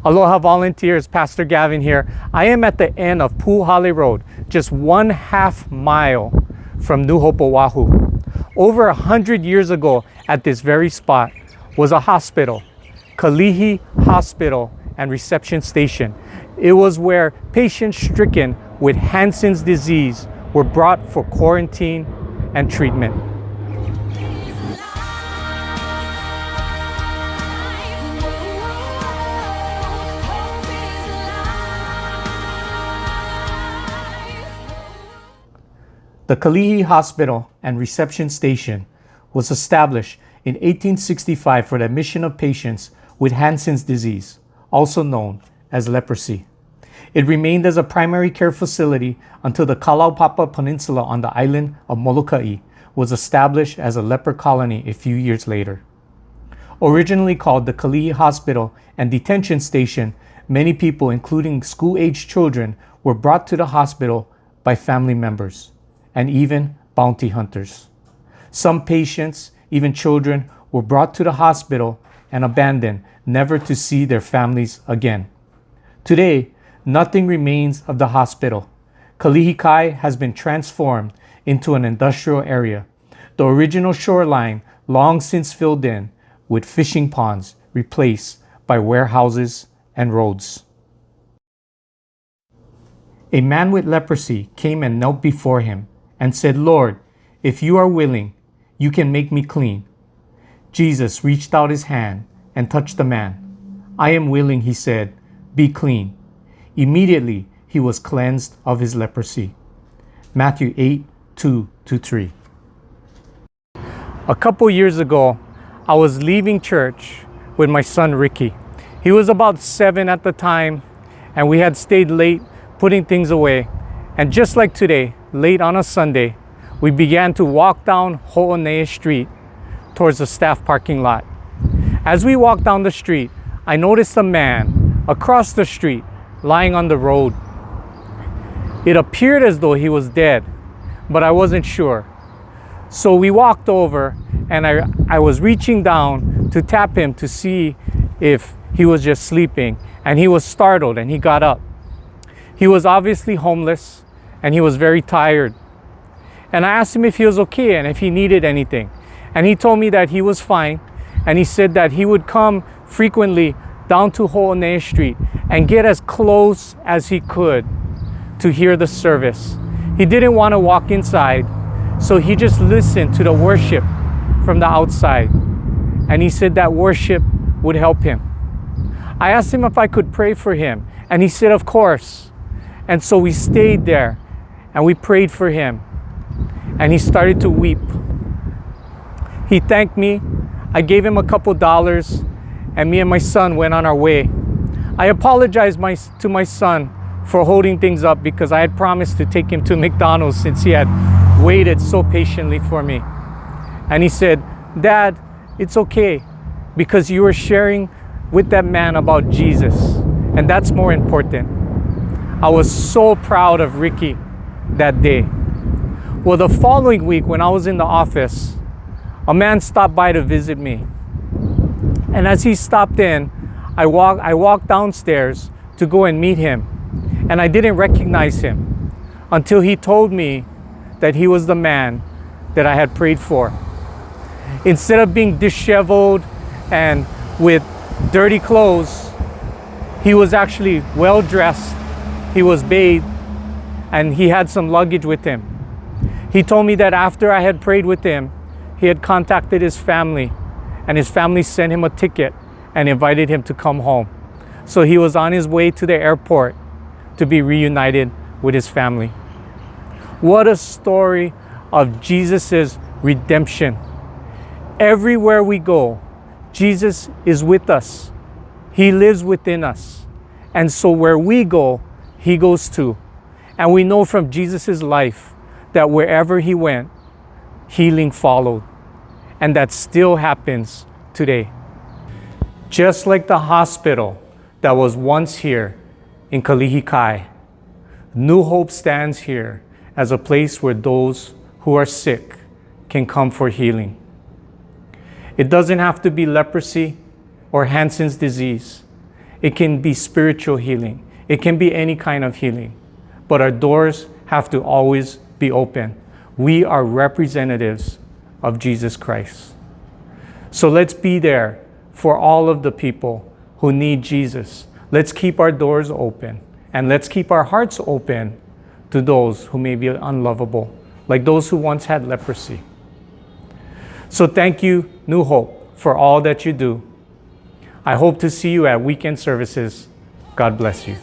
Aloha volunteers, Pastor Gavin here. I am at the end of Puhale Road, just 1/2 mile from New Hope, Oahu. Over 100 years ago at this very spot was a hospital, Kalihi Hospital and Reception Station. It was where patients stricken with Hansen's disease were brought for quarantine and treatment. The Kalihi Hospital and Reception Station was established in 1865 for the admission of patients with Hansen's disease, also known as leprosy. It remained as a primary care facility until the Kalaupapa Peninsula on the island of Molokai was established as a leper colony a few years later. Originally called the Kalihi Hospital and Detention Station, many people, including school-aged children, were brought to the hospital by family members and even bounty hunters. Some patients, even children, were brought to the hospital and abandoned, never to see their families again. Today, nothing remains of the hospital. Kalihi Kai has been transformed into an industrial area. The original shoreline long since filled in with fishing ponds replaced by warehouses and roads. A man with leprosy came and knelt before him and said, "Lord, if you are willing, you can make me clean." Jesus reached out his hand and touched the man. "I am willing," he said, "be clean." Immediately, he was cleansed of his leprosy. Matthew 8:2-3. A couple years ago, I was leaving church with my son Ricky. He was about 7 at the time, and we had stayed late putting things away. And just like today, late on a Sunday, we began to walk down Ho'onea Street towards the staff parking lot. As we walked down the street, I noticed a man across the street lying on the road. It appeared as though he was dead, but I wasn't sure. So we walked over, and I was reaching down to tap him to see if he was just sleeping, and he was startled and he got up. He was obviously homeless and he was very tired. And I asked him if he was okay and if he needed anything. And he told me that he was fine, and he said that he would come frequently down to Ho'onea Street and get as close as he could to hear the service. He didn't want to walk inside, so he just listened to the worship from the outside. And he said that worship would help him. I asked him if I could pray for him, and he said, of course. And so we stayed there and we prayed for him, and he started to weep. He thanked me. I gave him a couple dollars, and me and my son went on our way. I apologized to my son for holding things up because I had promised to take him to McDonald's since he had waited so patiently for me. And he said, "Dad, it's okay because you were sharing with that man about Jesus, and that's more important." I was so proud of Ricky that day. Well, the following week when I was in the office, a man stopped by to visit me. And as he stopped in, I walked downstairs to go and meet him. And I didn't recognize him until he told me that he was the man that I had prayed for. Instead of being disheveled and with dirty clothes, he was actually well dressed. He was bathed, and he had some luggage with him. He told me that after I had prayed with him, he had contacted his family, and his family sent him a ticket and invited him to come home. So he was on his way to the airport to be reunited with his family. What a story of Jesus's redemption. Everywhere we go, Jesus is with us. He lives within us. And so where we go, he goes too. And we know from Jesus's life that wherever he went, healing followed. And that still happens today. Just like the hospital that was once here in Kalihi Kai, New Hope stands here as a place where those who are sick can come for healing. It doesn't have to be leprosy or Hansen's disease. It can be spiritual healing. It can be any kind of healing. But our doors have to always be open. We are representatives of Jesus Christ. So let's be there for all of the people who need Jesus. Let's keep our doors open, and let's keep our hearts open to those who may be unlovable, like those who once had leprosy. So thank you, New Hope, for all that you do. I hope to see you at weekend services. God bless you.